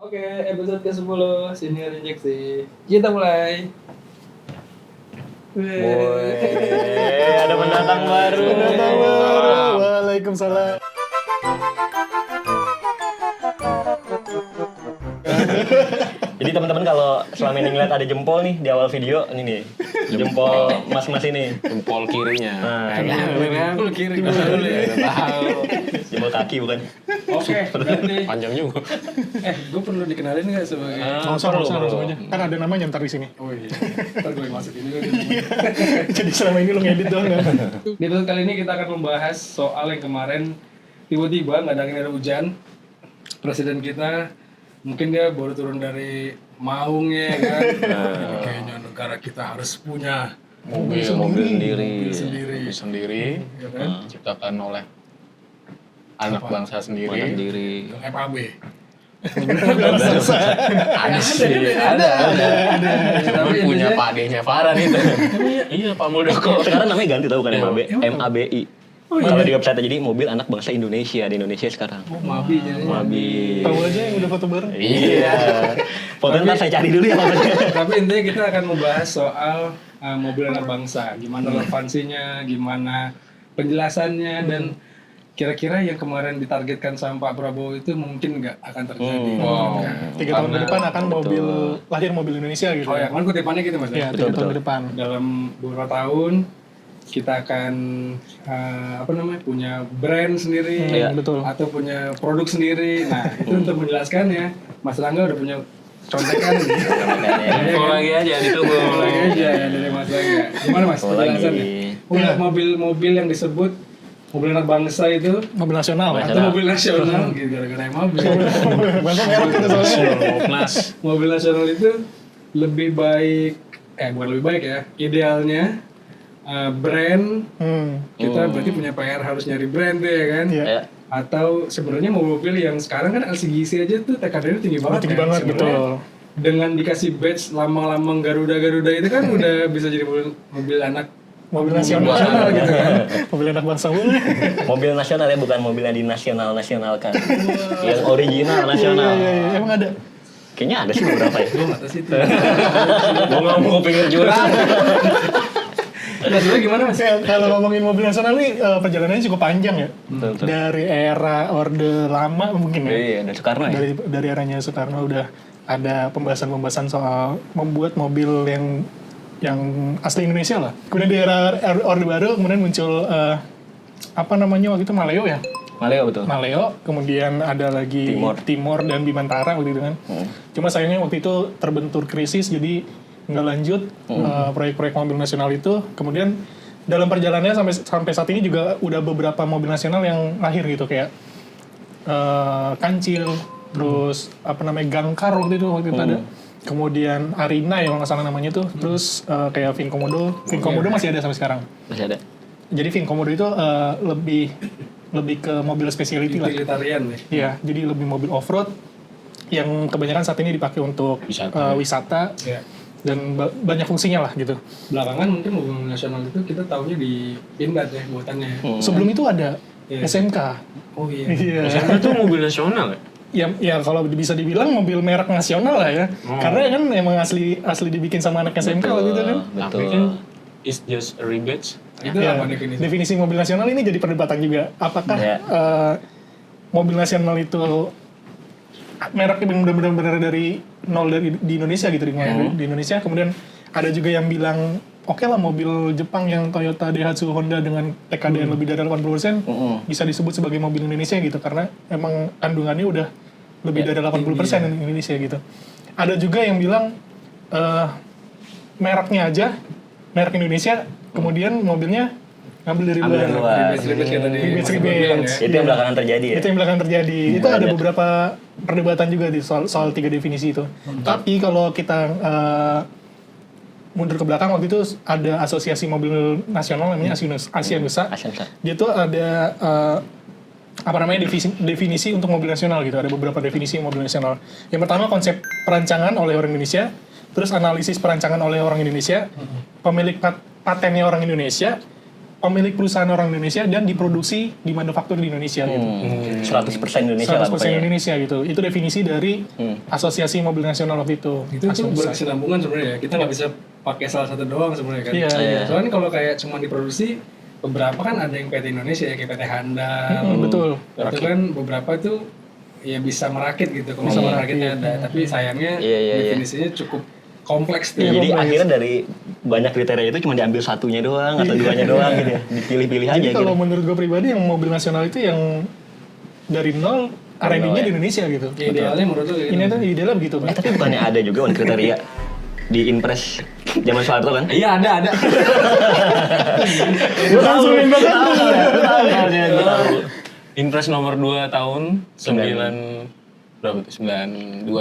Oke, episode ke-10 Senior Injeksi. Kita mulai. Ada pendatang baru. Waalaikumsalam. Jadi teman-teman kalau selama ini ngeliat ada jempol nih di awal video, ini nih jempol mas-mas ini. Jempol kirinya. Jempol kiri dulu ya. Jempol kaki bukan? Oke, berarti Panjang juga. gue perlu dikenalin nggak sebagai Nggak usah semuanya. Kan ada namanya ntar di sini. Oh iya. Ntar gue masuk ini. Jadi selama ini lu ngedit doang kan? Di episode kali ini kita akan membahas soal yang kemarin tiba-tiba nggak ada hujan. Presiden kita mungkin dia baru turun dari Maung ya kan. Kayaknya negara kita harus punya Mobil sendiri ya kan? diciptakan oleh anak bangsa sendiri. FAB. Ada sih, ada. Tapi punya Pak D-nya Farhan itu. Iya, Pak Muldoko. Sekarang namanya ganti tau bukan MABI. Kalau di website jadi mobil anak bangsa Indonesia di Indonesia sekarang. Oh, Mabi jadi. Mabi. Tahu aja yang udah foto bareng. Iya. Foto ntar saya cari dulu ya fotonya. Tapi intinya kita akan membahas soal mobil anak bangsa, gimana relevansinya, gimana penjelasannya, dan kira-kira yang kemarin ditargetkan sama Pak Prabowo itu mungkin nggak akan terjadi. Wow. 3 tahun ke depan akan lahir mobil Indonesia gitu. Oh ya, kan kutipannya gitu mas. Iya, 3 Betul, tahun betul. ke depan. Dalam beberapa tahun kita akan punya brand sendiri, Iya. Betul. atau punya produk sendiri. Nah itu untuk menjelaskannya, Mas Rangga udah punya contekan nih. Info lagi aja ditunggu. Lagi aja ya dari Mas Rangga. Gimana Mas penjelasannya? Udah mobil-mobil yang disebut mobil anak bangsa itu Mobil nasional. atau mobil nasional gitu gara-gara yang mobil. Banyak merek kita soalnya. Mobil nasional itu lebih baik, bukan lebih baik ya, idealnya brand kita berarti punya PR harus nyari brand tuh ya kan. Iya. Ya. Atau sebenarnya mobil yang sekarang kan LCGC aja tuh TKD-nya tinggi banget. Tinggi kan? banget, Sebenarnya betul. Dengan dikasih badge lambang-lambang Garuda itu kan udah bisa jadi mobil anak Mobil nasional gitu kan. Mobil anak bangsa boleh. Mobil nasional ya, bukan mobil yang dinasional-nasionalkan. Yang original nasional. Iya, emang ada. Kayaknya ada sih beberapa ya. Gue nggak tahu sih itu. Gua nggak mau pinggir jurang. Nah, sebenarnya gimana mas? Ya, kalau ngomongin mobil nasional nih perjalanannya cukup panjang ya. Betul. Dari era Orde Lama mungkin ya. Iya, dari Soekarno ya. Dari eranya Soekarno udah ada pembahasan soal membuat mobil yang asli Indonesia lah. Kemudian di era Orde Baru kemudian muncul waktu itu Maleo ya. Maleo betul. Maleo, kemudian ada lagi Timor dan Bimantara waktu itu kan. Cuma sayangnya waktu itu terbentur krisis jadi nggak lanjut proyek-proyek mobil nasional itu. Kemudian dalam perjalanannya sampai saat ini juga udah beberapa mobil nasional yang lahir gitu kayak Kancil, terus Gangkar waktu itu ada. Kemudian Arina yang nggak salah namanya tuh, terus kayak Vinkomodo masih ada sampai sekarang. Masih ada. Jadi Vinkomodo itu lebih ke mobil specialty lah. Utilitarian nih. Iya, jadi lebih mobil off-road yang kebanyakan saat ini dipakai untuk wisata Ya. dan banyak fungsinya lah gitu. Belakangan mungkin mobil nasional itu kita taunya di Pindad ya buatannya. Sebelum itu ada Iya. SMK. Oh iya. Iya. Itu mobil nasional ya? Ya kalau bisa dibilang mobil merek nasional lah ya. Karena kan emang asli dibikin sama anak SMK waktu itu kan. Tapi kan it's just a rebate. Itu Ya, apa definisi? definisi mobil nasional ini jadi perdebatan juga. Apakah Ya. mobil nasional itu merek yang benar-benar dari nol di Indonesia gitu di Indonesia. Kemudian ada juga yang bilang oke lah mobil Jepang yang Toyota Daihatsu Honda dengan TKD yang lebih dari 80% bisa disebut sebagai mobil Indonesia gitu karena emang kandungannya udah lebih dari 80% di Indonesia gitu. Ada juga yang bilang mereknya aja merek Indonesia kemudian mobilnya ngambil dari luar. Rebate kayak tadi. Rebate. bilang ya. Itu yang belakangan terjadi ya. Itu yang belakangan terjadi. Itu ada beberapa perdebatan juga di soal 3 definisi itu. Tapi kalau kita mundur ke belakang waktu itu ada asosiasi mobil nasional namanya Asianusa. Dia tuh ada definisi untuk mobil nasional gitu. Ada beberapa definisi mobil nasional. Yang pertama konsep perancangan oleh orang Indonesia, terus analisis perancangan oleh orang Indonesia, pemilik patennya orang Indonesia, pemilik perusahaan orang Indonesia dan diproduksi di manufaktur di Indonesia gitu. 100% Indonesia lah 100% pokoknya. Indonesia gitu. Itu definisi dari Asosiasi Mobil Nasional waktu itu. Itu tuh berkesinambungan sebenarnya ya. Kita nggak bisa pakai salah satu doang sebenarnya kan. Iya. Soalnya kalau kayak cuma diproduksi, beberapa kan ada yang PT Indonesia ya, kayak PT Handal. Betul. Itu kan beberapa tuh ya bisa merakit gitu. Kalau bisa merakitnya ada, tapi sayangnya definisinya cukup kompleks tuh. Ya, jadi akhirnya dari banyak kriteria itu cuma diambil satunya doang atau duanya doang gitu ya. Dipilih-pilih aja Jadi kalau gitu. menurut gue pribadi yang mobil nasional itu yang dari nol R&D-nya di Indonesia gitu. Ya, idealnya menurut lu gitu. Ini tuh idealnya begitu. Tapi bukannya ada juga kriteria di Inpres zaman Soeharto kan? Iya ada. Gue langsungin banget. Gue tahu. Inpres nomor 2 tahun 92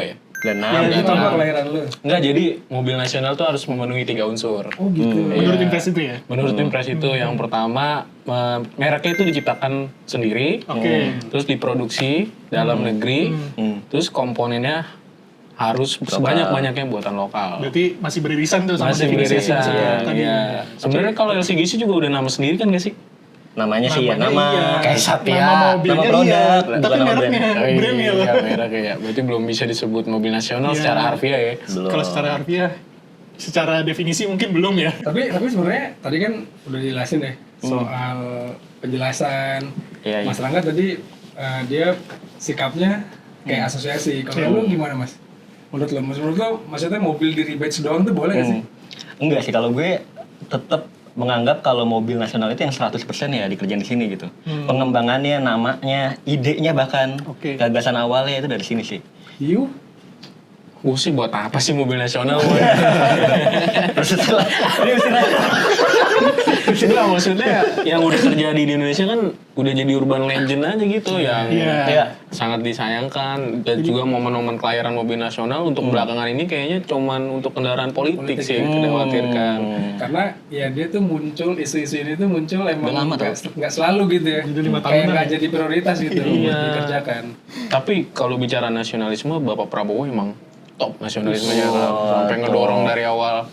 ya? Dan Ya, itu apa kelahiran lu? Enggak, jadi mobil nasional tuh harus memenuhi 3 unsur. Oh gitu. Menurut Impres itu ya. Menurut Impres itu yang pertama mereknya itu diciptakan sendiri, terus diproduksi dalam negeri, terus komponennya harus sebanyak-banyaknya buatan lokal. Berarti masih beririsan tuh sama Masih definisi beririsan. tadi. Iya. Sebenarnya kalau LCGC juga udah nama sendiri kan gak sih? namanya sih ya nama. Kayak Satya. Nama mobilnya Nama produk, iya, bukan tapi nama mereknya brandnya loh. Iya, mereknya ya. Berarti belum bisa disebut mobil nasional Iya. secara harfiah ya. Belum. Kalau secara harfiah, secara definisi mungkin belum ya. Tapi sebenarnya tadi kan udah dijelasin deh soal penjelasan. Iya, iya. Mas Rangga tadi dia sikapnya kayak asosiasi. Kalau lu gimana Mas? Menurut lu maksudnya mobil di rebate doang tuh boleh nggak sih? Enggak sih, kalau gue tetap menganggap kalau mobil nasional itu yang 100% ya dikerjain di sini gitu. Pengembangannya, namanya, idenya bahkan, Oke. gagasan awalnya itu dari sini sih. Hiu? Gue sih buat apa sih mobil nasional? Terus setelah ini Enggak, maksudnya yang udah terjadi di Indonesia kan udah jadi urban legend aja gitu yang Iya. sangat disayangkan. Dan juga momen-momen kelahiran mobil nasional untuk belakangan ini kayaknya cuman untuk kendaraan politik sih yang dikhawatirkan. Karena ya dia tuh muncul, isu-isu ini tuh muncul emang Udah lama nggak selalu gitu ya. Udah 5 Kayak tahunan nggak ya. jadi prioritas gitu buat Iya. dikerjakan. Tapi kalau bicara nasionalisme, Bapak Prabowo emang top nasionalismenya sampai ngedorong dari awal.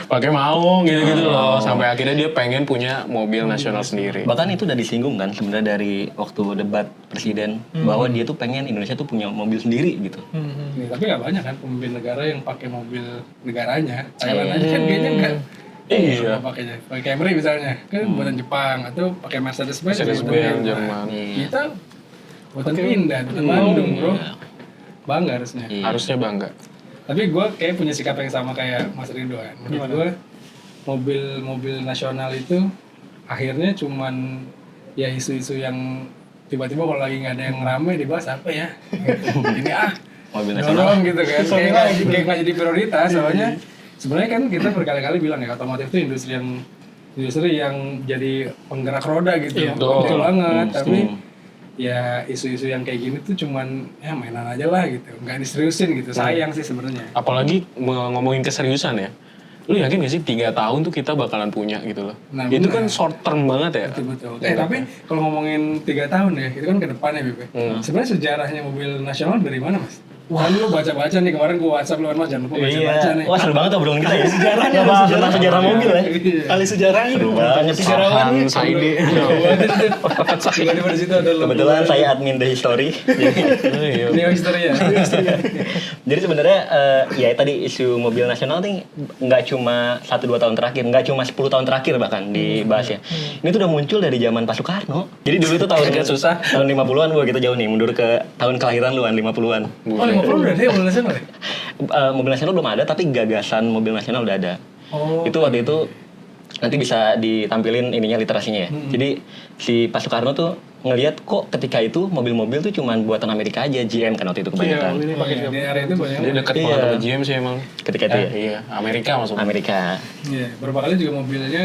Pakai maung gitu-gitu loh, sampai akhirnya dia pengen punya mobil nasional sendiri. bahkan itu udah disinggung kan sebenarnya dari waktu debat presiden bahwa dia tuh pengen Indonesia tuh punya mobil sendiri gitu. Nih, tapi nggak banyak kan pemimpin negara yang pakai mobil negaranya. Thailand aja kan kayaknya nggak. Iya. Pakainya, pakai Camry misalnya, kan buatan Jepang atau pakai Mercedes-Benz Mercedes-Benz buatan Jerman. Kita buatan Pindad, buatan Bandung bro. Bangga harusnya. Iya. Harusnya bangga. Tapi gue kayak punya sikap yang sama kayak Mas Ridwan. Menurut gue mobil nasional itu akhirnya cuman ya isu-isu yang tiba-tiba kalau lagi nggak ada yang rame dibahas apa ya ini Mobil nasional. dorong gitu kan kayak nggak jadi prioritas soalnya sebenarnya kan kita berkali-kali bilang ya otomotif itu industri yang jadi penggerak roda gitu. Iya, Betul banget tapi setuju. ya isu-isu yang kayak gini tuh cuman ya mainan aja lah gitu nggak diseriusin gitu sayang sih sebenarnya. Apalagi ngomongin keseriusan ya. Lu yakin gak sih 3 tahun tuh kita bakalan punya gitu loh? Nah, itu benar. kan short term banget ya. Betul. Tapi kalau ngomongin 3 tahun ya, itu kan ke depan ya, Bebe. Sebenarnya sejarahnya mobil nasional dari mana, Mas? Wah, lu baca-baca nih kemarin gua WhatsApp lu kan, Mas, jangan lupa baca-baca nih. Wah seru banget obrolan kita ya. Sejarahnya, Bahas tentang sejarah mobil ya. Iya. Kali sejarahnya Seru banget. sejarawan Farhan nih. Saidi. Tiba-tiba di situ ada lu. Kebetulan saya admin The History. Jadi, Neo History ya. jadi sebenarnya ya tadi isu mobil nasional nih nggak cuma 1-2 tahun terakhir, nggak cuma 10 tahun terakhir bahkan dibahas ya. Ini tuh udah muncul dari zaman Pak Soekarno. Jadi dulu tuh tahun susah. tahun 50-an gua gitu jauh nih, mundur ke tahun kelahiran lu kan 50-an. Oh, 50 udah ada ya mobil nasional ya? Mobil nasional belum ada tapi gagasan mobil nasional udah ada. Oh. Itu waktu itu nanti bisa ditampilin ininya literasinya ya. Jadi si Pak Soekarno tuh ngelihat kok ketika itu mobil-mobil tuh cuman buatan Amerika aja, GM kan waktu itu kebanyakan. Ini pakai Di area itu banyak. Dia deket Iya. banget sama GM sih emang. Ketika itu ya. Iya, Amerika maksudnya. Amerika. Iya, berapa kali juga mobilnya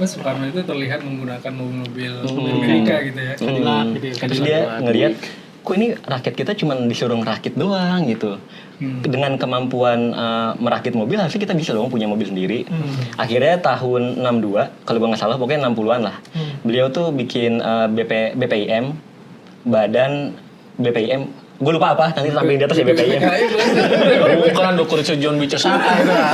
Soekarno itu terlihat menggunakan mobil-mobil Amerika gitu ya. Cadillac gitu ya. Terus dia ngelihat kok ini rakyat kita cuma disuruh ngerakit doang gitu. Dengan kemampuan merakit mobil harusnya kita bisa dong punya mobil sendiri. Akhirnya tahun 62 kalau gua nggak salah pokoknya 60-an lah. Beliau tuh bikin BPIM, badan BPIM. Gue lupa apa, nanti tampilin di atas ya BPIM. Bukan Dr. John Bicosaka itu lah.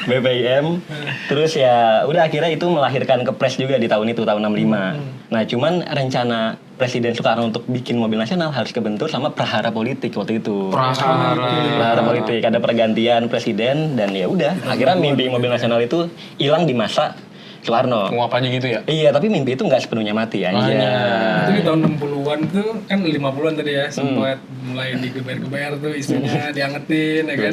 BPIM. Terus ya udah akhirnya itu melahirkan Kepres juga di tahun itu, tahun 65. Nah, cuman rencana Presiden Soekarno untuk bikin mobil nasional harus kebentur sama prahara politik waktu itu. Prahara politik, ada pergantian presiden dan ya udah akhirnya mimpi mobil nasional itu hilang di masa Soekarno. Nguap aja gitu ya? Iya, tapi mimpi itu nggak sepenuhnya mati aja. Itu di tahun 60-an tuh kan 50-an tadi ya sempat mulai digeber-geber tuh isunya diangetin ya kan.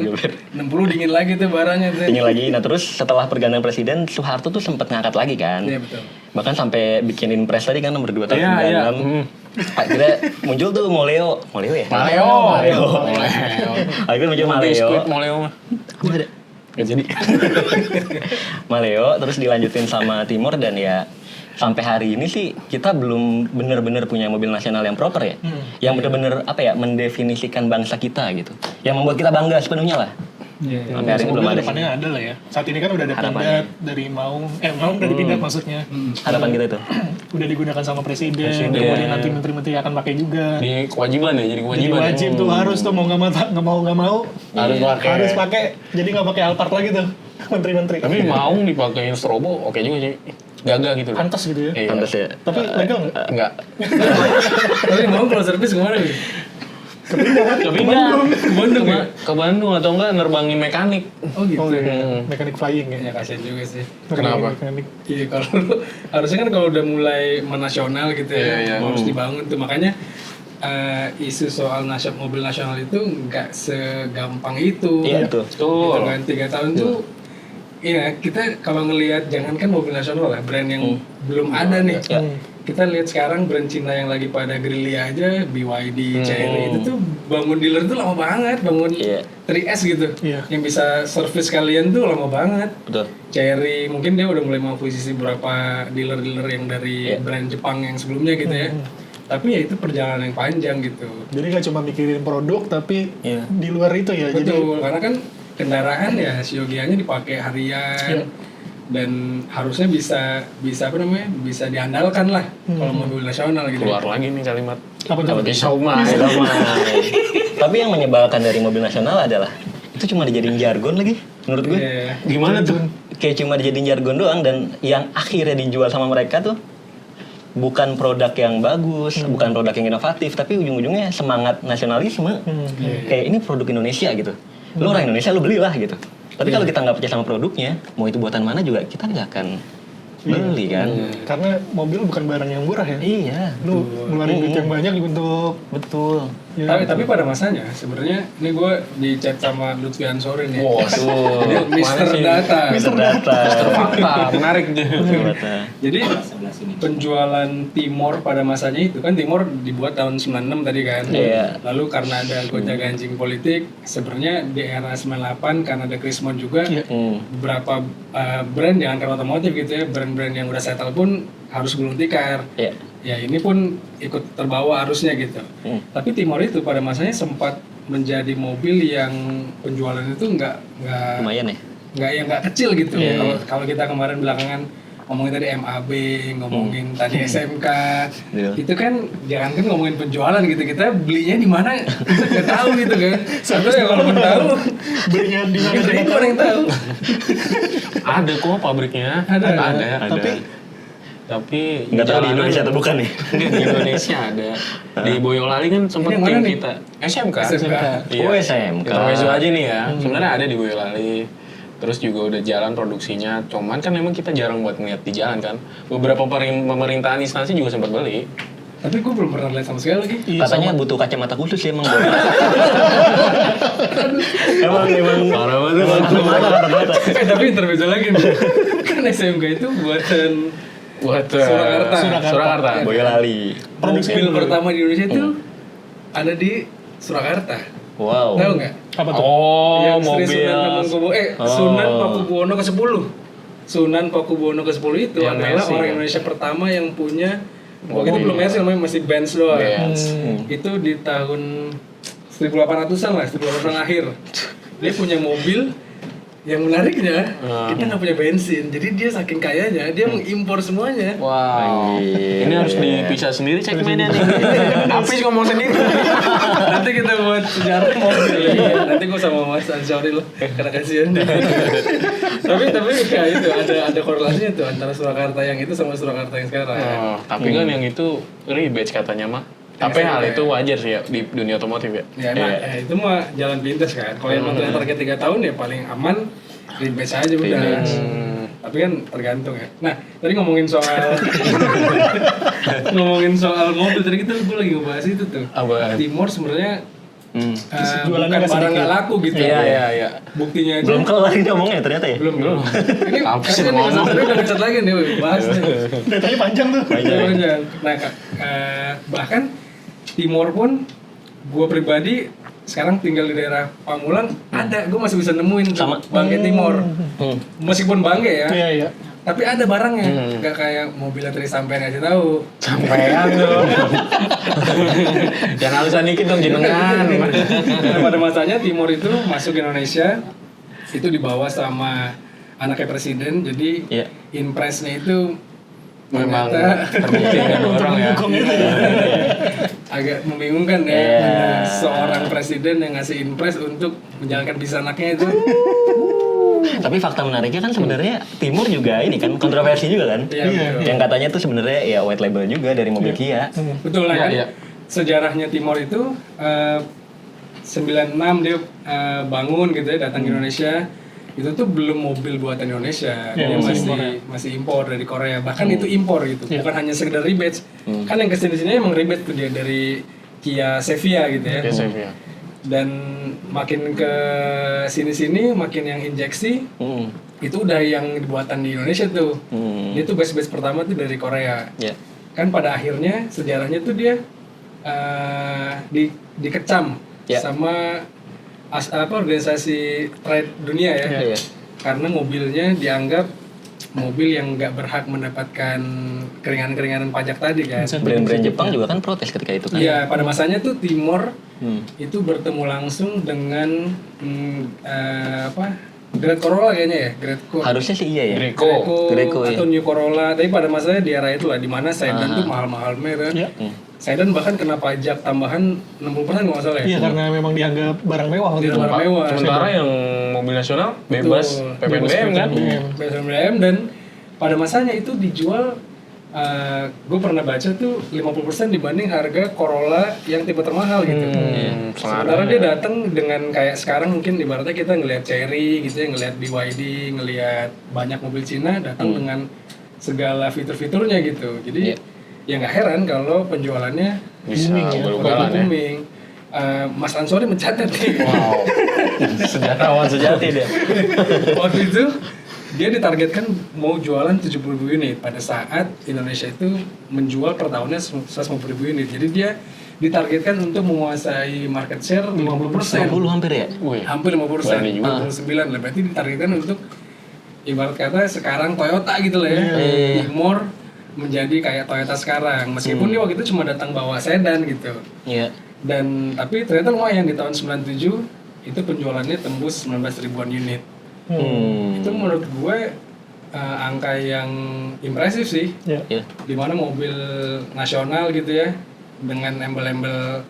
60 dingin lagi tuh baranya tuh. Dingin lagi. Nah, terus setelah pergantian presiden Soeharto tuh sempat ngangkat lagi kan. Iya betul. Bahkan sampai bikin impres tadi kan nomor 2 tahun Iya, 96. Akhirnya muncul tuh Moleo ya? Maleo. Akhirnya muncul Maleo. Biskuit Maleo mah. Aku ada. Gak jadi. Maleo terus dilanjutin sama Timor dan ya sampai hari ini sih kita belum benar-benar punya mobil nasional yang proper ya. Yang benar-benar apa ya mendefinisikan bangsa kita gitu. Yang membuat kita bangga sepenuhnya lah. Sampai hari ini belum ada. Depannya ada lah ya. Saat ini kan udah ada Harapannya. Pindad dari Maung udah dipindah maksudnya. Harapan kita itu. Udah digunakan sama presiden, kemudian nanti menteri-menteri akan pakai juga. Di kewajiban ya, jadi Jadi kewajiban. wajib tuh harus tuh mau nggak mau harus pakai. Jadi nggak pakai Alphard lagi tuh menteri-menteri. Tapi Maung dipakein strobo, oke juga sih. Gagah gitu loh. Pantas gitu ya. Iya. Pantes ya. Tapi legal nggak? Enggak. Tapi mau kalau servis kemana nih? Ke Bandung ya? Ke Bandung atau enggak nerbangin mekanik. Oh gitu. Oh iya, mekanik flying ya. Ya kasihan juga sih. Kenapa? Mekanik. Iya kalau harusnya kan kalau udah mulai menasional gitu ya, harus dibangun tuh makanya isu soal mobil nasional itu nggak segampang itu. Iya itu. Gitu kan 3 tahun tuh. Iya kita kalau ngelihat jangankan mobil nasional lah brand yang belum ada nih. Kita lihat sekarang brand Cina yang lagi pada gerilya aja, BYD, Chery itu tuh bangun dealer tuh lama banget, bangun 3S gitu. Yang bisa servis kalian tuh lama banget. Betul. Chery mungkin dia udah mulai mengakuisisi beberapa dealer-dealer yang dari brand Jepang yang sebelumnya gitu ya. Tapi ya itu perjalanan yang panjang gitu. Jadi nggak cuma mikirin produk tapi di luar itu ya. Betul, karena kan kendaraan ya siogianya dipakai harian. Dan harusnya bisa apa namanya bisa diandalkan lah kalau mobil nasional gitu. Keluar lagi nih kalimat. Apa tuh? Bisa mah. Tapi yang menyebalkan dari mobil nasional adalah itu cuma dijadiin jargon lagi menurut gue. Gimana tuh? Kayak cuma dijadiin jargon doang dan yang akhirnya dijual sama mereka tuh bukan produk yang bagus, bukan produk yang inovatif, tapi ujung-ujungnya semangat nasionalisme. Kayak ini produk Indonesia gitu. Lu orang Indonesia lu belilah gitu. Tapi kalau kita nggak percaya sama produknya, mau itu buatan mana juga kita nggak akan beli kan. Karena mobil bukan barang yang murah ya. Iya. Lu ngeluarin duit yang banyak untuk Betul. ya. Tapi pada masanya sebenarnya ini gue di chat sama Lutfi Ansori nih. Wah, tuh. Dia Mister Data. Mister Data. Fakta, menarik deh. Data. Jadi penjualan Timor pada masanya itu kan Timor dibuat tahun 96 tadi kan. Iya. Lalu karena ada gonjang-ganjing politik, sebenarnya di era 98 karena ada Krismon juga, beberapa brand yang kan otomotif gitu ya, brand-brand yang udah settle pun harus gulung tikar. Iya. Ya ini pun ikut terbawa arusnya gitu. Tapi Timor itu pada masanya sempat menjadi mobil yang penjualan itu nggak Lumayan ya. nggak kecil gitu. Kalau kita kemarin belakangan ngomongin tadi MAB, ngomongin tadi SMK, itu kan jangankan ngomongin penjualan gitu, kita belinya di mana kita nggak tahu gitu kan. Sampai ya walaupun tahu, belinya di mana kita itu orang yang tahu. Ada kok pabriknya. Ada. Tapi Nggak tahu di Indonesia atau bukan nih. Enggak, di Indonesia ada. Di Boyolali kan sempat Ini yang mana tim nih? kita. SMK. Oh, SMK. Kita mesu aja nih ya. Sebenarnya ada di Boyolali. Terus juga udah jalan produksinya. Cuman kan memang kita jarang buat ngeliat di jalan kan. Beberapa pemerintahan instansi juga sempat beli. Tapi gue belum pernah lihat sama sekali lagi. Katanya butuh kacamata khusus ya emang. emang Parah banget. Tapi intermezzo lagi nih. Kan SMK itu buatan Buat Surakarta. Boyolali. Mobil pertama di Indonesia itu ada di Surakarta. Wow. Tahu nggak? apa tuh? Oh, Yang Sri mobil. Sunan Hamengkubuwono Sunan Pakubuwono ke-10. Sunan Pakubuwono ke-10 itu Yang adalah Mercy, orang ya? Indonesia pertama yang punya waktu itu belum Mercy namanya masih Benz doang. Itu di tahun 1800-an lah, 1800-an akhir. Dia punya mobil yang menariknya kita nggak punya bensin, jadi dia saking kayanya dia mengimpor semuanya. Wow. Ini harus dipisah sendiri segmennya nih. Apis ngomong sendiri. Nanti kita buat sejarah mobil ya. Nanti gue sama Mas Ansori loh, karena kasihan. tapi ya itu ada korelasinya tuh antara Surakarta yang itu sama Surakarta yang sekarang. Oh, tapi kan yang itu rebates katanya mah. Tapi hal itu wajar sih ya di dunia otomotif ya. Ya emang itu mah jalan pintas kan. Kalau yang nonton target 3 tahun ya paling aman rebase aja udah. Tapi kan tergantung ya. Nah, tadi ngomongin soal mobil tadi gue lagi ngebahas itu tuh. Apa? Timor sebenarnya Jualannya bukan nggak barang sedikit. nggak laku gitu. Iya. Buktinya aja. Belum kelar ini ngomongnya ternyata ya. Belum. Ini Apa sih kan ngomong? Mas udah ngecat lagi nih, bahas nih. Datanya panjang tuh. Panjang. Nah, bahkan Timor pun gue pribadi sekarang tinggal di daerah Pamulang ada, gue masih bisa nemuin tuh Sama. bangke Timor. Meskipun bangke ya, Iya. tapi ada barangnya. Nggak kayak mobil yang tadi sampai ngasih tahu. Sampean tuh. Jangan halusan dikit dong jenengan. Nah, pada masanya Timor itu masuk ke Indonesia itu dibawa sama anaknya presiden, jadi Iya. impresnya itu Memang ternyata terbukti kan orang ya. agak membingungkan ya. Iya. Seorang presiden yang ngasih impres untuk menjalankan bisnis anaknya itu. Tapi fakta menariknya kan sebenarnya Timur juga ini kan kontroversi juga kan. Iya, betul. Yang katanya tuh sebenarnya ya white label juga dari mobil Kia. Betul lah kan. Iya. Sejarahnya Timor itu 96 dia bangun gitu ya, datang ke Indonesia. Itu tuh belum mobil buatan Indonesia. Iya, Dia masih impor dari Korea. Bahkan itu impor gitu. Iya. Bukan hanya sekedar rebates. Kan yang kesini-sini emang rebate tuh dia dari Kia Sevia gitu ya. Biasa ya. Dan makin ke sini-sini makin yang injeksi itu udah yang buatan di Indonesia tuh. Dia tuh base pertama tuh dari Korea. Ya. Kan pada akhirnya sejarahnya tuh dia dikecam Ya. sama organisasi trade dunia ya. Iya. Karena mobilnya dianggap mobil yang nggak berhak mendapatkan keringanan-keringanan pajak tadi kan. Brand-brand Jepang juga kan protes ketika itu kan. Iya, pada masanya tuh Timor itu bertemu langsung dengan Great Corolla kayaknya ya, Harusnya sih iya ya. Greco. atau New Corolla. Tapi pada masanya di era itulah di mana sedan tuh mahal-mahal merah. Iya. Sedan bahkan kena pajak tambahan 60% nggak masalah ya. Iya, karena memang dianggap barang mewah waktu itu. Barang mewah. Sementara yang mobil nasional bebas PPNBM kan. BSMBM dan pada masanya itu dijual gue pernah baca tuh 50% dibanding harga Corolla yang tipe termahal gitu. Sementara dia datang dengan kayak sekarang mungkin ibaratnya kita ngelihat Chery gitu ya, ngelihat BYD, ngelihat banyak mobil Cina datang dengan segala fitur-fiturnya gitu. Jadi ya nggak heran kalau penjualannya Bisa ugal-ugalan ya. booming. Mas Ansori mencatat nih. Wow. Sejarawan sejati dia. Waktu itu dia ditargetkan mau jualan 70.000 unit pada saat Indonesia itu menjual per tahunnya 150.000 unit. Jadi dia ditargetkan untuk menguasai market share 50%. 50 hampir ya? Wih. Hampir 50%, Berani juga. 59 lah. Berarti ditargetkan untuk ibarat kata sekarang Toyota gitu lah ya. Timor menjadi kayak Toyota sekarang. Meskipun dia waktu itu cuma datang bawa sedan gitu. Iya. Dan tapi ternyata lumayan di tahun 97 itu penjualannya tembus 19 ribuan unit. Itu menurut gue angka yang impresif sih. Iya. Dimana mobil nasional gitu ya dengan embel-embel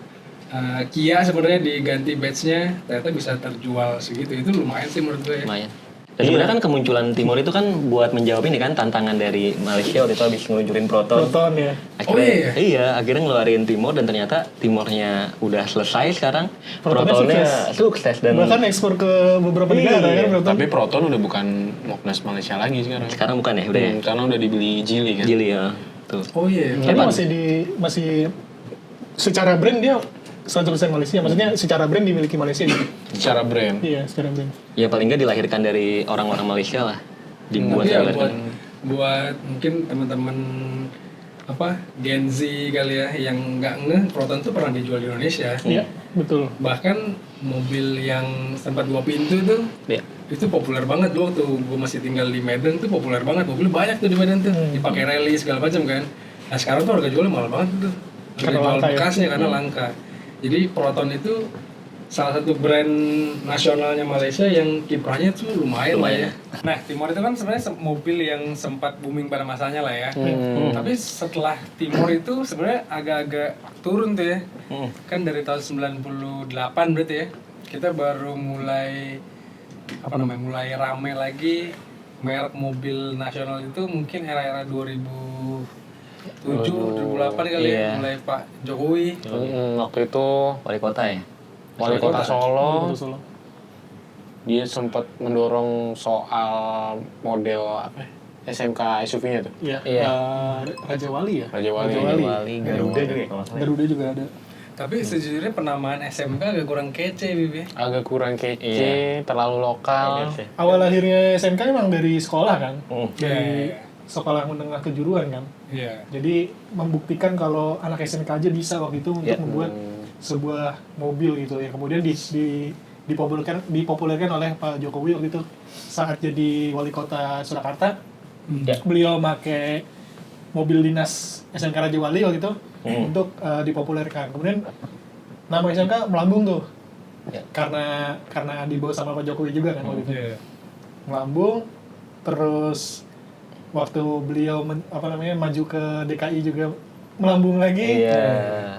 Kia sebenarnya diganti badge-nya ternyata bisa terjual segitu. Itu lumayan sih menurut gue ya. Lumayan. Dan sebenarnya kan kemunculan Timor itu kan buat menjawab ini kan tantangan dari Malaysia waktu itu habis ngeluncurin Proton. Proton ya. Akhirnya, iya, akhirnya ngeluarin Timor dan ternyata Timornya udah selesai sekarang. Protonnya Sukses dan Bahkan ekspor ke beberapa negara Iya. kan Proton. Tapi Proton udah bukan Moknas Malaysia lagi sekarang. sekarang bukan ya udah ya. Karena udah dibeli Geely kan. Gili ya. Tuh. Oh iya. Tapi masih secara brand dia 100% Malaysia. Maksudnya secara brand dimiliki Malaysia gitu. Secara brand. Iya, secara brand. Ya paling nggak dilahirkan dari orang-orang Malaysia lah. Dibuat Tapi ya dilahirkan. buat mungkin teman-teman Gen Z kali ya yang nggak ngeh Proton tuh pernah dijual di Indonesia. Iya, betul. Bahkan mobil yang sempat 2 pintu tuh Iya. itu populer banget loh. Tuh gue masih tinggal di Medan tuh populer banget, mobil banyak tuh di Medan tuh dipakai rally segala macam kan. Nah sekarang tuh harga jualnya mahal banget tuh, harga Karena jual langka ya. bekasnya karena langka. Jadi Proton itu salah satu brand nasionalnya Malaysia yang kiprahnya tuh lumayan lah ya. Nah, Timor itu kan sebenarnya mobil yang sempat booming pada masanya lah ya. Tapi setelah Timor itu sebenarnya agak-agak turun tuh ya. Kan dari tahun 98 berarti ya. Kita baru mulai mulai rame lagi merek mobil nasional itu mungkin era-era 2007, 2008 kali ya, mulai Pak Jokowi. Waktu itu Wali kota ya. Wali Kota Solo, Solo. dia sempat mendorong soal model apa? SMK SUV-nya tuh. Iya. Iya. Raja Wali ya. Raja Wali. Wali Garuda juga ya kalau nggak salah. Garuda juga ada. Tapi sejujurnya penamaan SMK agak kurang kece, Bibi. Agak kurang kece, terlalu lokal. Awal lahirnya SMK emang dari sekolah kan, Iya. dari sekolah menengah kejuruan kan. Iya. Jadi membuktikan kalau anak SMK aja bisa waktu itu untuk membuat sebuah mobil gitu yang kemudian dipopulerkan oleh Pak Jokowi waktu itu saat jadi wali kota Surakarta. Beliau pakai mobil dinas SMK Raja Wali waktu itu untuk dipopulerkan. Kemudian nama SMK melambung tuh. Karena dibawa sama Pak Jokowi juga kan waktu itu. Iya. Melambung, terus waktu beliau maju ke DKI juga melambung lagi. Iya.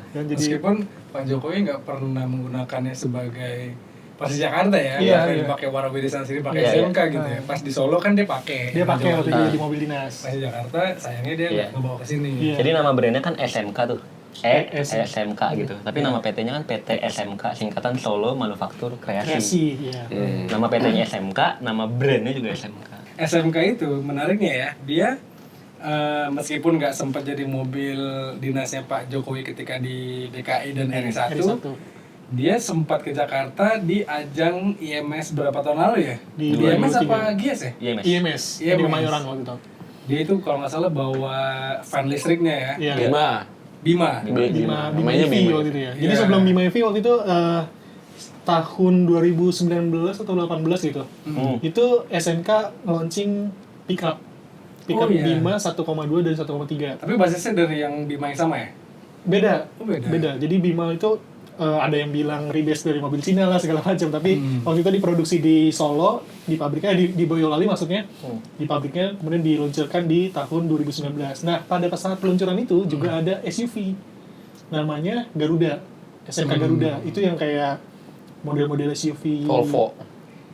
Dan jadi Meskipun Pak Jokowi nggak pernah menggunakannya sebagai pas di Jakarta ya, Iya, nggak iya. pakai Warawirisan sendiri, pakai Iya, SMK gitu ya. Pas di Solo kan dia pakai. dia pakai waktu itu Ah. di mobil dinas. Pas di Jakarta sayangnya dia Iya. nggak ngebawa ke sini. Iya. Jadi nama brandnya kan SMK tuh. SMK gitu. Tapi Iya. nama PT-nya kan PT SMK, singkatan Solo Manufaktur Kreasi. Kreasi, ya. Nama PT-nya SMK, nama brandnya juga SMK. SMK itu menariknya ya, dia meskipun nggak sempat jadi mobil dinasnya Pak Jokowi ketika di DKI dan RI1, dia sempat ke Jakarta di ajang IMS berapa tahun lalu ya? Di IMS 2023. apa GIAS ya? Iya, Mas. IMS, di IMS. Kemayoran waktu itu. Dia itu kalau nggak salah bawa van listriknya ya. Iya. Bima. Bima. Bima Namanya EV Bima. waktu itu ya. Jadi Iya. sebelum Bima EV waktu itu tahun 2019 atau 2018 gitu. Itu SMK launching pickup. Pickup Oh, iya. Bima 1,2 dan 1,3. Tapi basisnya dari yang Bima yang sama ya? Beda. Oh, beda. Beda. Jadi Bima itu ada yang bilang rebase dari mobil Cina lah segala macam, tapi waktu itu diproduksi di Solo, di pabriknya di Boyolali maksudnya. Di pabriknya kemudian diluncurkan di tahun 2019. Nah, pada saat peluncuran itu juga ada SUV. Namanya Garuda. SMK Garuda. Itu yang kayak model-model SUV Volvo.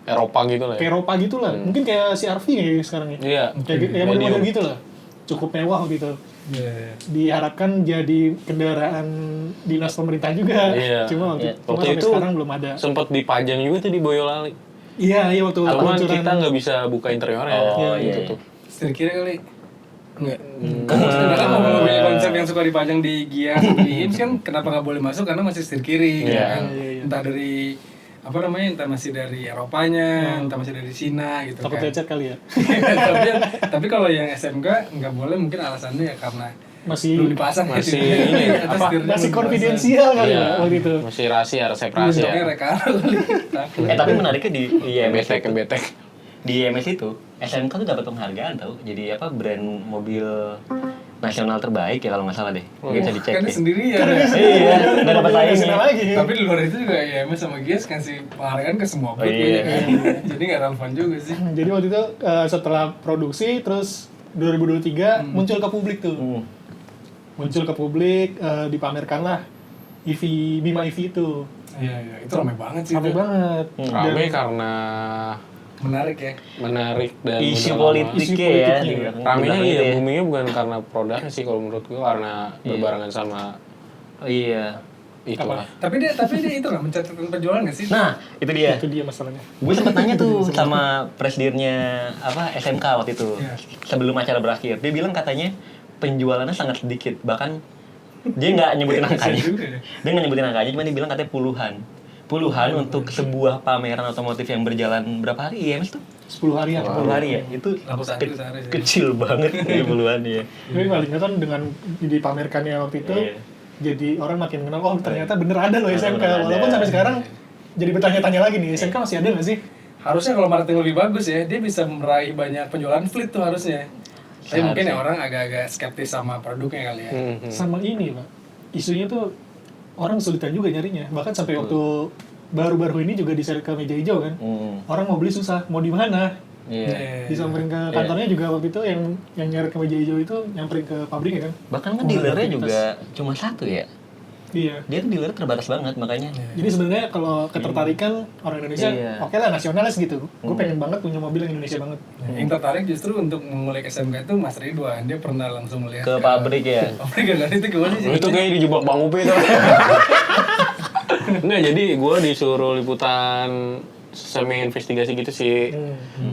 Eropa gitu lah ya. kayak Eropa gitu lah. Mungkin kayak CR-V kayak sekarang ya. Iya. Kayak model-model gitu lah. Cukup mewah gitu. Iya. Diharapkan jadi kendaraan dinas pemerintah juga. Iya. Cuma Iya. cuma Waktu sampai itu sekarang belum ada. Sempat dipajang juga tuh di Boyolali. Iya, waktu Cuman peluncuran. kita nggak bisa buka interiornya. Oh, iya, iya. tuh. Setir kiri kali? Enggak. Kan mobil konsep yang suka dipajang di Gias, di IMS kan kenapa nggak boleh masuk karena masih setir kiri gitu Iya. kan. Iya. Entah dari entah masih dari Eropanya, entah masih dari Cina gitu Takut kan. lecet kali ya. tapi kalau yang SMK nggak boleh mungkin alasannya ya karena Masih belum dipasang ya, masih setirnya. ini, Atau apa, setirnya masih belum konfidensial kali Iya. ya waktu itu. Masih rahasia, resep dipasang. rahasia. Besoknya rekaro kali. Takut. Tapi menariknya di IMS Kebetek, itu, kebetek. di IMS itu SMK tuh dapat penghargaan tau. Jadi apa brand mobil nasional terbaik ya kalau nggak salah deh. Mungkin bisa dicek Kan ya. sendiri ya. Iya, nggak dapat Nasional saingnya. lagi. Tapi di luar itu juga ya IMS sama GIAS kasih penghargaan ke semua Oh, booth iya. kan. Jadi nggak relevan juga sih. Jadi waktu itu setelah produksi terus 2023 muncul ke publik tuh. Muncul ke publik, dipamerkanlah Bima EV itu. Iya, itu ramai banget sih. Ramai itu. banget. Rame karena Menarik ya. menarik dan Isu udah lama. politiknya Isu ya. politiknya. di belakang- Ramenya di belakang iya, itu ya. boomingnya bukan karena produknya sih kalau menurut gue, karena berbarengan sama Oh, iya. itulah. Tapi dia itu nggak mencatatkan penjualan nggak sih? Nah, itu dia. Itu dia masalahnya. Gue sempet nanya tuh sama presidennya SMK waktu itu Iya. sebelum acara berakhir. Dia bilang katanya penjualannya sangat sedikit, bahkan dia nggak nyebutin angkanya. juga ya. Dia nggak nyebutin angkanya, cuma dia bilang katanya puluhan untuk sebuah pameran otomotif yang berjalan berapa hari IMS tuh? 10 hari ya. 10 hari ya. Itu Ratusan ke- sehari sih. kecil banget ya puluhan ya. Tapi paling nggak kan dengan dipamerkannya waktu itu, Iya. jadi orang makin kenal, oh ternyata bener ada loh SMK. bener ada. Walaupun sampai sekarang jadi bertanya-tanya lagi nih, SMK masih ada nggak sih? Harusnya kalau marketing lebih bagus ya, dia bisa meraih banyak penjualan fleet tuh harusnya. Tapi mungkin ya orang agak-agak skeptis sama produknya kali ya. Sama ini Pak, isunya tuh orang kesulitan juga nyarinya. Bahkan sampai waktu baru-baru ini juga diseret ke meja hijau kan. Orang mau beli susah, mau di mana? Iya. Disamperin ke kantornya juga waktu itu yang nyeret ke meja hijau itu nyamperin ke pabrik ya kan. Bahkan kan dealernya juga cuma satu ya. Iya. Dia kan dealer terbatas banget makanya. Jadi sebenarnya kalau ketertarikan orang Indonesia, oke lah nasionalis gitu. Gue pengen banget punya mobil yang Indonesia banget. Yang tertarik justru untuk mengulik SMK itu Mas Ridwan. Dia pernah langsung melihat Ke pabrik ya. pabrik kan itu gimana sih? Itu kayak dijebak Bang Upi tuh. Enggak, jadi gue disuruh liputan semi investigasi gitu sih.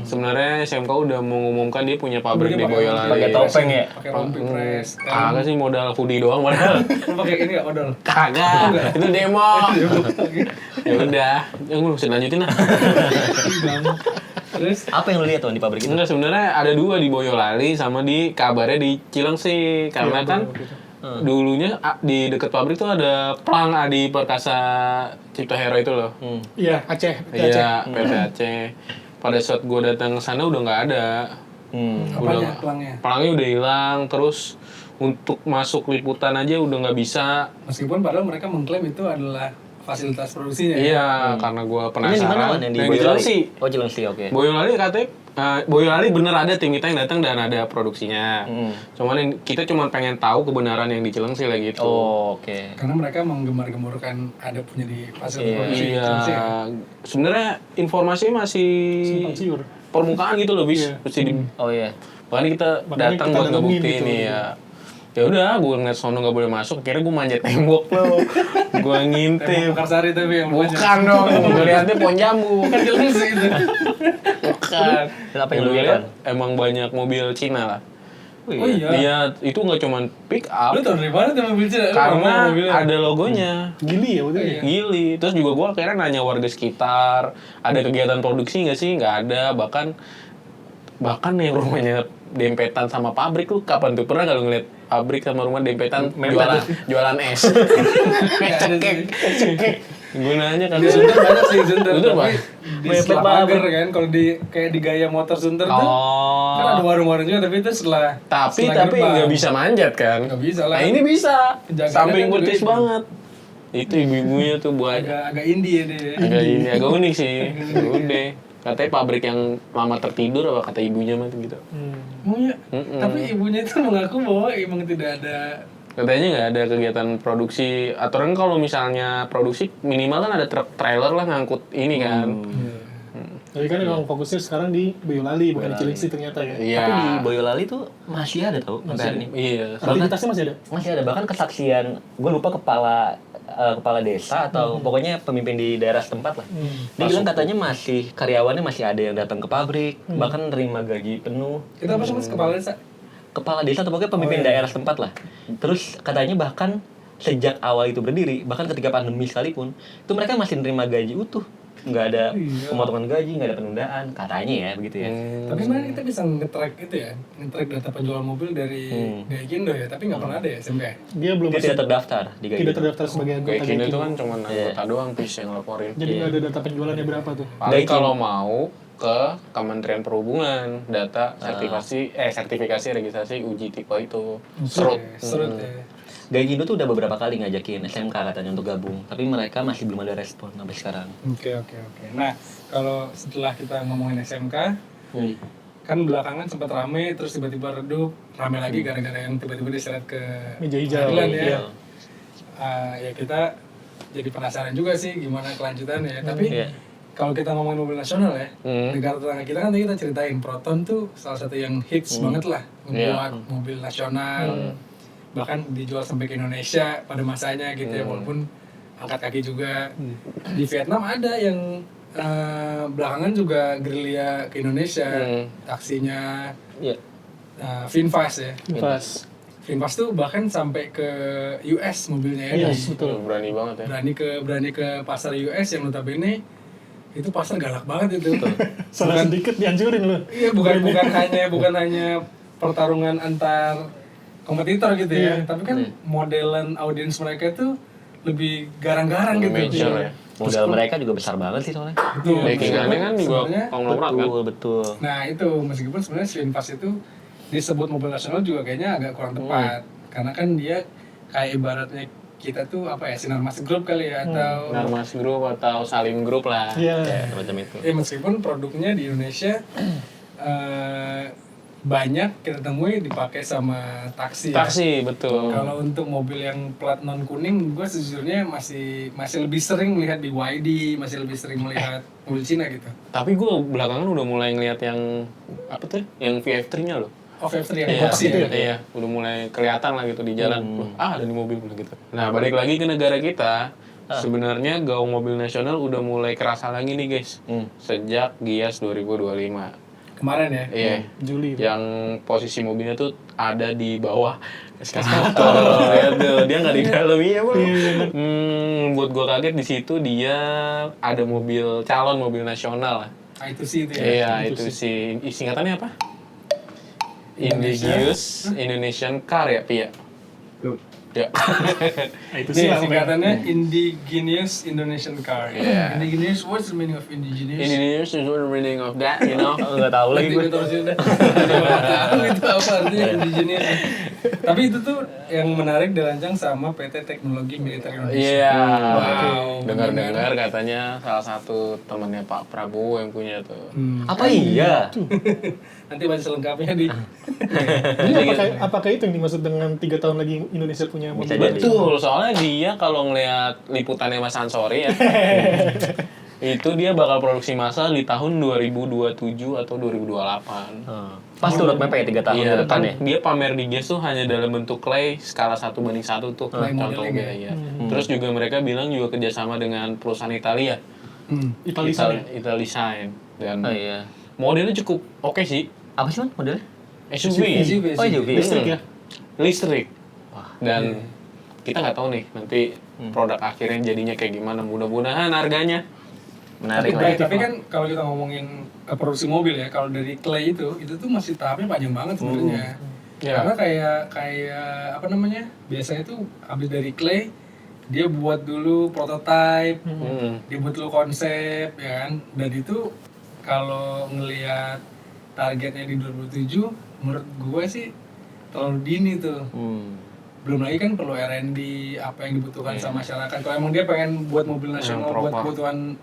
Sebenarnya SMK udah mengumumkan dia punya pabrik di Boyolali. Pakai topeng ya. Pakai rompi press. Kagak sih, modal hoodie doang padahal. Lu pakai ini enggak odol? Kagak, itu demo. Ya udah, yang lu bisa lanjutin lah. Terus Apa yang lu lihat tuh di pabrik itu? Enggak, sebenarnya ada dua di Boyolali sama di kabarnya di Cilengsi. Karena kan dulunya di dekat pabrik tuh ada Plang Adi Perkasa Cipta Hero itu loh. Iya, Aceh. Iya, PT Aceh. Pada saat gue datang ke sana udah nggak ada. apanya pelangnya? Pelangnya udah hilang, terus untuk masuk liputan aja udah nggak bisa. Meskipun padahal mereka mengklaim itu adalah fasilitas produksinya. Iya, karena gue Ini di mana penasaran. Wan? Yang di Yang di Boyolali? Cilengsi. Oh, Cilengsi, oke. Boyolali katanya Boyolali bener ada tim kita yang datang dan ada produksinya. Cuman kita cuma pengen tahu kebenaran yang di Cilengsi lah gitu. Oh, oke. Karena mereka menggemar-gemborkan ada punya di fasilitas produksi. Iya, Cilengsi ya? sebenarnya informasinya masih Simpang siur. permukaan gitu loh, bis. Mesti di Oh iya. makanya kita Makanya datang kita buat datengin ngebuktiin gitu. nih ya. Ya udah, gue ngeliat sono nggak boleh masuk, akhirnya gue manjat tembok loh. Gue ngintip. Mekarsari tapi yang Bukan dong, gue liatnya pohon jambu. Kan Cilengsi itu. Bukan. Dan apa yang lu Gue lihat? lihat emang banyak mobil Cina lah. Oh iya. Dia itu nggak cuman pick up, Lu tau dari mana tuh mobil Cina? Lu karena ngomong mobilnya. ada logonya. Gili ya waktu itu ya. Gili. Terus juga gue akhirnya nanya warga sekitar, ada kegiatan produksi nggak sih? Nggak ada. Bahkan yang rumahnya dempetan sama pabrik, lu kapan tuh pernah nggak lu ngeliat pabrik sama rumah dempetan jualan es? Cekek. Gue nanya kan. Di Sunter banyak sih Sunter. Sunter, Tapi Bang? di setelah pagar kan, kalau di kayak di gaya motor Sunter tuh kan ada warung-warung juga, tapi itu setelah Tapi gerbang. nggak bisa manjat kan? Nggak bisa lah. Nah ini bisa. Penjagaannya Samping kan juga betis itu. banget. Itu ibu-ibunya tuh buat agak indie ya dia. agak unik sih. Udah. Katanya pabrik yang lama tertidur apa kata ibunya mah gitu. Oh iya. Tapi ibunya itu mengaku bahwa emang tidak ada. Katanya nggak ada kegiatan produksi. Aturan kalau misalnya produksi minimal kan ada truk trailer lah ngangkut ini kan. Tapi kan emang fokusnya sekarang di Boyolali, bukan di Cilengsi ternyata ya. Iya. Tapi di Boyolali tuh masih ada tau sampai hari ini. Iya. Aktivitasnya masih ada. Masih ada, bahkan kesaksian, gue lupa kepala desa atau pokoknya pemimpin di daerah setempat lah. Dia bilang katanya masih karyawannya masih ada yang datang ke pabrik, bahkan nerima gaji penuh. Itu apa sih Mas kepala desa? Kepala desa atau pokoknya pemimpin daerah setempat lah. Terus katanya bahkan sejak awal itu berdiri, bahkan ketika pandemi sekalipun, itu mereka masih nerima gaji utuh. Nggak ada pemotongan gaji, nggak ada penundaan, katanya ya begitu ya. Tapi sebenarnya kita bisa nge-track itu ya, nge-track data penjualan mobil dari Gaikindo ya, tapi nggak pernah ada ya SMK. Dia belum Dia masuk, tidak terdaftar di tidak Gaikindo. terdaftar sebagai anggota Kayak Kindo itu Gaikindo. kan cuma anggota doang pis yang laporin. Jadi nggak ada data penjualannya berapa tuh. Paling kalau mau ke Kementerian Perhubungan data sertifikasi registrasi uji tipe itu serut. Serut ya. Gaikindo tuh udah beberapa kali ngajakin SMK katanya untuk gabung, tapi mereka masih belum ada respon sampai sekarang. Oke. Nah, kalau setelah kita ngomongin SMK, kan belakangan sempat rame, terus tiba-tiba redup, rame lagi gara-gara yang tiba-tiba diseret ke Meja hijau. pengadilan ya. Iya. Ya kita jadi penasaran juga sih gimana kelanjutannya. Tapi Iya. kalau kita ngomongin mobil nasional ya, negara tetangga kita kan tadi kita ceritain Proton tuh salah satu yang hits banget lah, membuat mobil nasional, bahkan dijual sampai ke Indonesia pada masanya gitu ya, walaupun angkat kaki juga. Di Vietnam ada yang belakangan juga gerilya ke Indonesia, taksinya Iya. Finfast ya. Pas. Finfast tuh bahkan sampai ke US mobilnya ya. Yes, betul. Berani banget ya. Berani ke pasar US yang notabene itu pasar galak banget itu. Salah sedikit dihancurin loh. Iya, bukan hanya pertarungan antar kompetitor gitu ya, tapi kan modelan audiens mereka itu lebih garang-garang gitu. Major ya. Modal mereka juga besar banget sih soalnya. Betul. Backingannya kan juga Sebenarnya, konglomerat kan. Betul. nah itu meskipun sebenarnya Finfast itu disebut mobil nasional juga kayaknya agak kurang tepat, karena kan dia kayak ibaratnya kita tuh apa ya, Sinarmas Group kali ya, atau Narmas Group atau Salim Group lah. Iya. Semacam itu. ya meskipun produknya di Indonesia banyak kita temui dipakai sama taksi. Ya. Taksi, betul. Kalau untuk mobil yang plat non kuning, gue sejujurnya masih lebih sering melihat di YD, masih lebih sering melihat mobil Cina gitu. Tapi gue belakangan udah mulai ngeliat yang apa tuh? Yang VF3-nya loh. Oh, VF3 yang Iya, boxy itu ya? iya, udah mulai kelihatan lah gitu di jalan. Wah, ada di mobil gitu. Nah, balik lagi ke negara kita. Sebenarnya gaung mobil nasional udah mulai kerasa lagi nih, guys. Sejak Gias 2025. Kemarin ya? Iya. Juli. Yang posisi mobilnya tuh ada di bawah eskavator. Lihat tuh, dia nggak di dalam iya bang. Buat gua kaget di situ dia ada mobil calon mobil nasional lah. Itu sih itu ya? Iya itu sih singkatannya apa? Indigenous Indonesian Car ya Pia. Ya. Itu Ini sih lah. singkatannya Indigenous Indonesian Car. Iya. Indigenous, what's the meaning of indigenous? Indigenous is what the meaning of that, you know? Nggak tahu lagi gue. Terus udah. Nggak tahu itu apa artinya indigenous. Tapi itu tuh yang menarik dirancang sama PT Teknologi Militer Indonesia. Iya. Wow. Dengar-dengar katanya salah satu temannya Pak Prabowo yang punya tuh. Apa iya? Nanti baca selengkapnya di. Jadi apakah itu yang dimaksud dengan 3 tahun lagi Indonesia punya mobil? Bisa jadi. Betul, soalnya dia kalau ngelihat liputannya Mas Ansori ya, itu dia bakal produksi massal di tahun 2027 atau 2028. Pas tuh roadmap-nya 3 tahun Iya, ke depan kan ya. dia pamer di GIAS tuh hanya dalam bentuk clay skala 1:1 tuh Clay contoh modeling ya. Terus juga mereka bilang juga kerjasama dengan perusahaan Italia, Italisan ya? Italisign dan Oh iya. modelnya cukup oke sih. Apa sih man modelnya? SUV, Oh SUV. Listrik ya? listrik. Dan kita nggak tahu nih nanti produk akhirnya jadinya kayak gimana. Mudah-mudahan harganya Menarik Tapi, lah. tapi kan kalau kita ngomongin produksi mobil ya, kalau dari clay itu tuh masih tahapnya panjang banget sebenarnya. Ya. Karena kayak apa namanya? Biasanya tuh habis dari clay dia buat dulu prototype, dia buat dulu konsep ya kan. Dan itu kalau ngelihat targetnya di 2007, menurut gue sih terlalu dini tuh. Belum lagi kan perlu R&D, apa yang dibutuhkan sama masyarakat. Kalau emang dia pengen buat mobil nasional buat proper. kebutuhan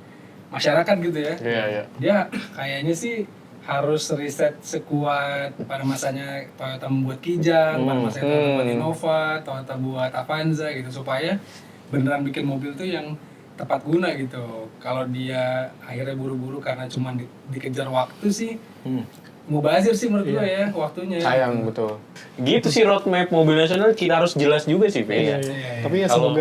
masyarakat gitu ya, Iya, iya. dia kayaknya sih harus riset sekuat pada masanya Toyota membuat Kijang, pada masanya Toyota membuat Innova, Toyota buat Avanza gitu, supaya beneran bikin mobil tuh yang tepat guna gitu. Kalau dia akhirnya buru-buru karena cuma dikejar waktu sih, mubazir sih menurut gue ya waktunya. Sayang betul. Gitu sih roadmap mobil nasional kita harus jelas juga sih, Pe. Iya. Tapi ya Kalau-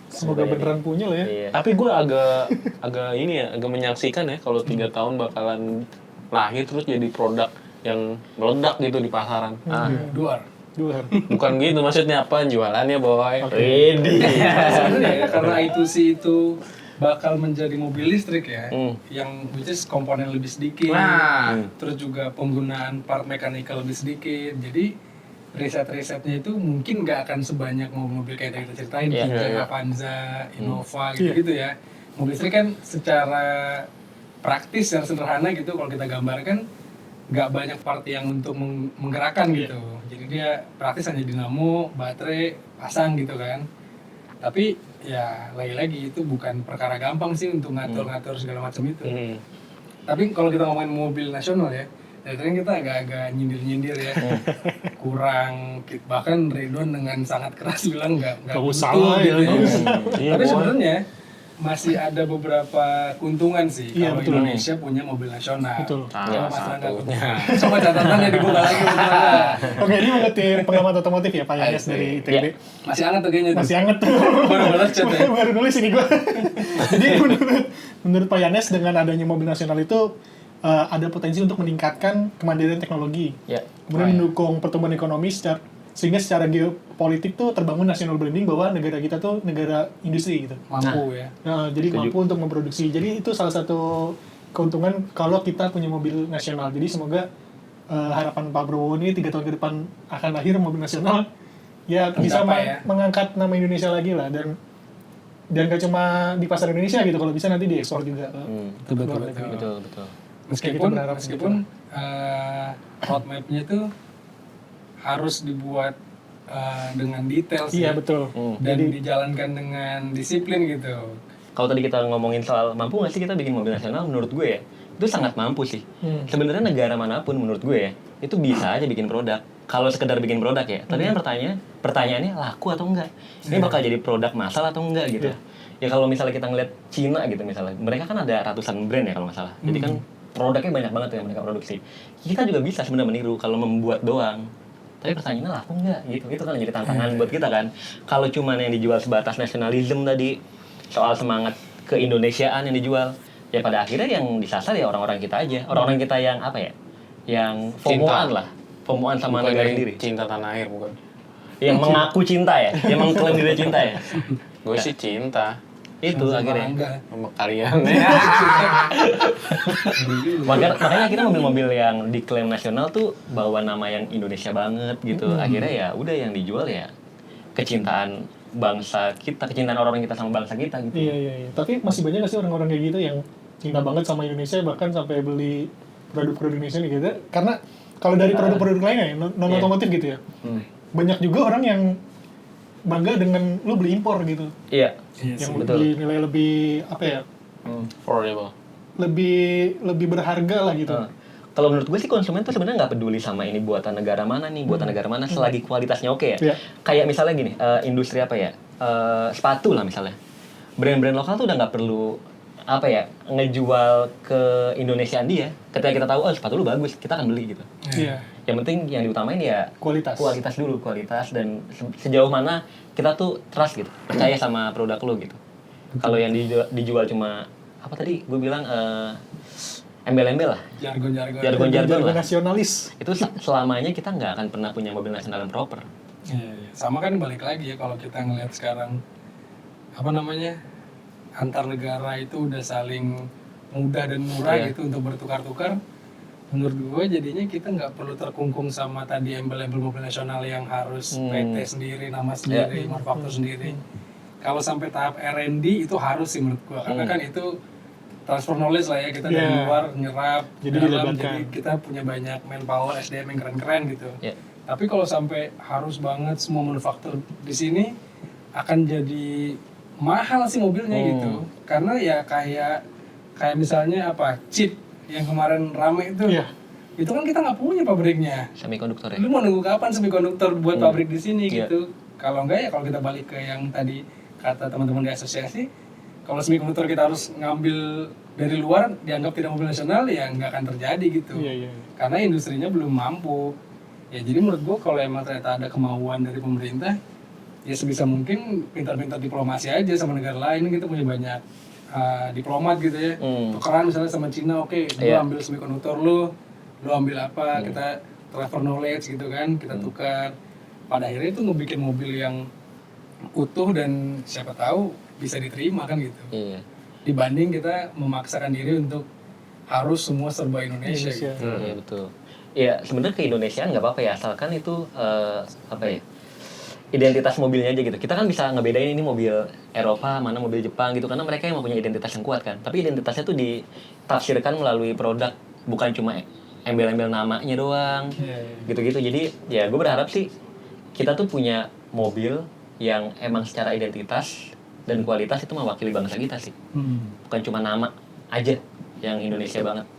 semoga beneran punya lah ya. Iya. Tapi gue agak ini ya, agak menyaksikan ya kalau 3 tahun bakalan lahir terus jadi produk yang meledak gitu di pasaran. Duar. Bukan gitu maksudnya apa jualannya boy. Ready. Sebenarnya ya, karena I2C itu bakal menjadi mobil listrik ya, yang which is komponen lebih sedikit, Nah. terus juga penggunaan part mekanikal lebih sedikit, jadi riset-risetnya itu mungkin nggak akan sebanyak mobil-mobil kayak yang kita ceritain, Kijang, Avanza, Innova gitu-gitu ya. Mobil listrik kan secara praktis yang sederhana gitu, kalau kita gambarkan nggak banyak part yang untuk menggerakkan gitu, jadi dia praktis hanya dinamo, baterai, pasang gitu kan. Tapi ya lagi-lagi itu bukan perkara gampang sih untuk ngatur-ngatur segala macam itu. Tapi kalau kita ngomongin mobil nasional ya, dari tadi kita agak-agak nyindir-nyindir ya, kurang, bahkan Ridwan dengan sangat keras bilang nggak usah butuh lah ya. gitu ya. Iya, Tapi boy. sebenarnya masih ada beberapa keuntungan sih Iya, kalau betul. Indonesia punya mobil nasional. Betul. Salah satunya. Coba catatannya dibuka lagi betul nggak? Oke, ini mengutip pengamat otomotif ya Pak Yanes dari ITB. Masih hangat tuh kayaknya tuh. Masih anget tuh. Baru balas chat ya. Baru nulis ini gua. Jadi menurut Pak Yanes dengan adanya mobil nasional itu ada potensi untuk meningkatkan kemandirian teknologi. Ya. Kemudian mendukung pertumbuhan ekonomi sehingga secara geopolitik tuh terbangun national branding bahwa negara kita tuh negara industri gitu. Mampu ya. Nah, jadi mampu untuk memproduksi. Jadi itu salah satu keuntungan kalau kita punya mobil nasional. Jadi semoga harapan Pak Prabowo ini 3 tahun ke depan akan lahir mobil nasional ya bisa Tercapai ya. mengangkat nama Indonesia lagi lah dan gak cuma di pasar Indonesia gitu, kalau bisa nanti diekspor juga ke luar negeri. Betul. Meskipun roadmap-nya itu harus dibuat dengan detail sih. Iya betul. Dan dijalankan dengan disiplin gitu. Kalau tadi kita ngomongin soal mampu nggak sih kita bikin mobil nasional, menurut gue ya itu sangat mampu sih. Sebenarnya negara manapun menurut gue ya itu bisa aja bikin produk. Kalau sekedar bikin produk ya. Tadi kan pertanyaannya laku atau enggak? Ini bakal jadi produk massal atau enggak gitu. Ya kalau misalnya kita ngeliat Cina gitu misalnya, mereka kan ada ratusan brand ya kalau nggak salah. Jadi kan produknya banyak banget tuh yang mereka produksi. Kita juga bisa sebenarnya meniru kalau membuat doang. Tapi pertanyaannya laku enggak gitu. Itu kan jadi tantangan buat kita kan. Kalau cuman yang dijual sebatas nasionalisme tadi, soal semangat keindonesiaan yang dijual, ya pada akhirnya yang disasar ya orang-orang kita aja. Orang-orang kita yang apa ya? Yang FOMO-an lah. FOMO-an sama Bukan negara yang sendiri. cinta tanah air bukan. Yang mengaku cinta ya, yang mengklaim diri cinta ya. Gue sih cinta Itu akhirnya. Enggak. sama kalian. Makanya akhirnya mobil-mobil yang diklaim nasional tuh bawa nama yang Indonesia banget gitu. Akhirnya ya udah yang dijual ya kecintaan bangsa kita, kecintaan orang kita sama bangsa kita gitu. Iya. Tapi masih banyak nggak sih orang-orang kayak gitu yang cinta banget sama Indonesia, bahkan sampai beli produk-produk Indonesia nih gitu? Karena kalau dari produk-produk lainnya, non otomotif gitu ya, banyak juga orang yang bangga dengan lu beli impor gitu, Iya. yang betul. beli nilai lebih apa ya, Affordable. lebih berharga lah gitu. Kalau menurut gue sih konsumen tuh sebenarnya nggak peduli sama ini buatan negara mana nih, buatan negara mana, selagi kualitasnya oke ya. Iya. Kayak misalnya gini, industri apa ya, sepatu lah misalnya. Brand-brand lokal tuh udah nggak perlu apa ya ngejual ke Indonesiaan dia. Ketika kita tahu sepatu lu bagus, kita akan beli gitu. Iya. Yang penting yang diutamain ya Kualitas. dulu, kualitas dan sejauh mana kita tuh trust gitu, percaya sama produk lu gitu. Kalau yang dijual cuma apa tadi gue bilang embel-embel lah, jargon-jargon lah. Nasionalis. Itu selamanya kita nggak akan pernah punya mobil nasional yang proper. Iya. Sama kan balik lagi ya kalau kita ngelihat sekarang apa namanya antar negara itu udah saling mudah dan murah gitu untuk bertukar-tukar. Menurut gue jadinya kita nggak perlu terkungkung sama tadi embel-embel mobil nasional yang harus PT sendiri, nama sendiri, manufaktur sendiri. Kalau sampai tahap R&D itu harus sih menurut gue, karena kan itu transfer knowledge lah ya, kita dari luar nyerap Jadi dalam, dilebatkan. jadi kita punya banyak manpower SDM yang keren-keren gitu. Yeah. Tapi kalau sampai harus banget semua manufaktur di sini akan jadi mahal sih mobilnya gitu, karena ya kayak misalnya apa chip yang kemarin rame itu, itu kan kita nggak punya pabriknya. Semikonduktor ya. Lu mau nunggu kapan semikonduktor buat pabrik di sini gitu? Kalau enggak ya kalau kita balik ke yang tadi kata teman-teman di asosiasi, kalau semikonduktor kita harus ngambil dari luar dianggap tidak mobil nasional ya nggak akan terjadi gitu. Iya. Karena industrinya belum mampu. Ya jadi menurut gua kalau emang ternyata ada kemauan dari pemerintah, ya sebisa mungkin pintar-pintar diplomasi aja sama negara lain. Kita punya banyak diplomat gitu ya, tukeran misalnya sama Cina, oke, lu ambil semikonduktor lu ambil apa, kita transfer knowledge gitu kan, kita tukar. Pada akhirnya itu ngebikin mobil yang utuh dan siapa tahu bisa diterima kan gitu. Iya. Dibanding kita memaksakan diri untuk harus semua serba Indonesia. Gitu. Iya betul. Iya sebenarnya ke Indonesiaan nggak apa-apa ya, asalkan itu apa ya, identitas mobilnya aja gitu. Kita kan bisa ngebedain ini mobil Eropa, mana mobil Jepang gitu, karena mereka yang mempunyai identitas yang kuat kan. Tapi identitasnya tuh ditafsirkan melalui produk, bukan cuma embel-embel namanya doang, gitu-gitu. Jadi ya gue berharap sih kita tuh punya mobil yang emang secara identitas dan kualitas itu mewakili bangsa kita sih. Bukan cuma nama aja yang Indonesia banget.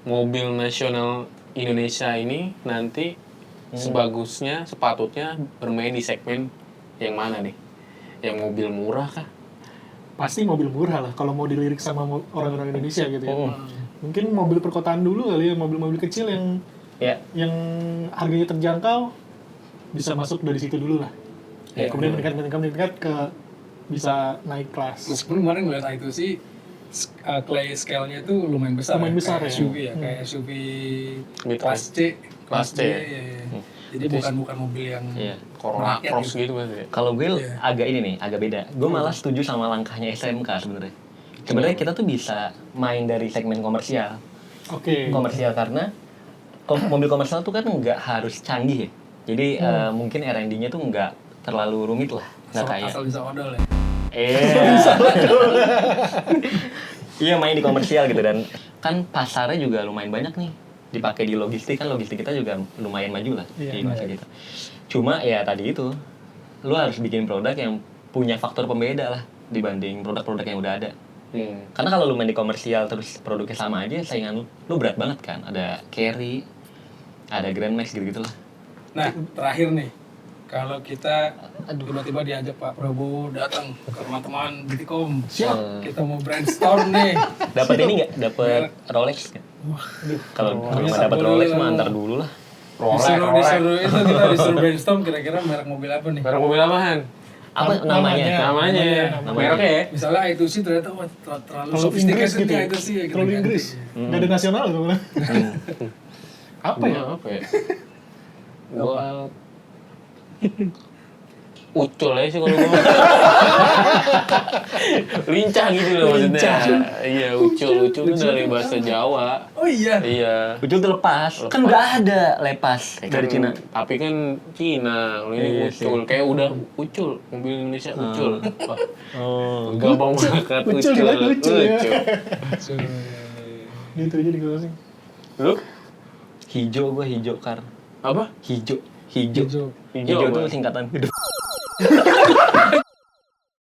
Mobil nasional Indonesia ini nanti sebagusnya, sepatutnya bermain di segmen yang mana nih? Yang mobil murah kah? Pasti mobil murah lah kalau mau dilirik sama orang-orang Indonesia gitu ya. Mungkin mobil perkotaan dulu kali ya, mobil-mobil kecil yang harganya terjangkau bisa masuk dari situ dulu lah. Kemudian meningkat ke bisa naik kelas. Meskipun kemarin ngeliat itu sih scale-nya tuh lumayan besar. Lumayan besar kayak ya. SUV ya, kayak SUV kelas C. Kelas C. Iya. Jadi bukan mobil yang Corolla rakyat Cross gitu. gitu kan ya. Kalau gue agak beda. Gue malah setuju sama langkahnya SMK sebenarnya. Sebenarnya kita tuh bisa main dari segmen komersial. Oke. Komersial karena mobil komersial tuh kan nggak harus canggih ya. Jadi mungkin R&D-nya tuh nggak terlalu rumit lah, nggak kayak. Asal bisa odol ya. Iya main di komersial gitu, dan kan pasarnya juga lumayan banyak nih. dipakai di logistik, kan logistik kita juga lumayan maju lah Iya, di masa kita. Cuma ya tadi itu, lu harus bikin produk yang punya faktor pembeda lah dibanding produk-produk yang udah ada. Karena kalau lu main di komersial terus produknya sama aja, saingan lu berat banget kan. Ada Carry, ada Grandmax gitu-gitu lah. Nah, terakhir nih, kalau kita tiba-tiba diajak Pak Prabowo datang ke rumah teman Bitkom, kita mau brainstorm nih. Dapat ini nggak? Dapat Rolex nggak? Kalau nggak dapat Rolex mah antar dulu lah. Disuruh itu kita disuruh brainstorm kira-kira merek mobil apa nih? Merek mobil apaan? Apa namanya? Namanya. Mereknya ya? Misalnya I2C ternyata wah, terlalu Terlalu Inggris sophisticated gitu nih ya. I2C ya, gitu Terlalu kan. Inggris. Nggak ada nasional tuh. Apa ya? Gua ucul aja sih kalau gua. Lincah gitu loh maksudnya. Iya, ucul tuh dari bahasa Jawa. Oh iya. Iya. Ucul tuh lepas. Kan udah ada lepas dari Cina. Tapi kan Cina, kalau ini ucul kayak udah ucul, mobil Indonesia ucul. Wah, Oh. gampang banget Ucul gila, lucu ya. Ucul. Gitu aja di closing. Lu Hijau gua hijau kar. apa? Hijau. Hijau Hijau tuh apa? singkatan hidup.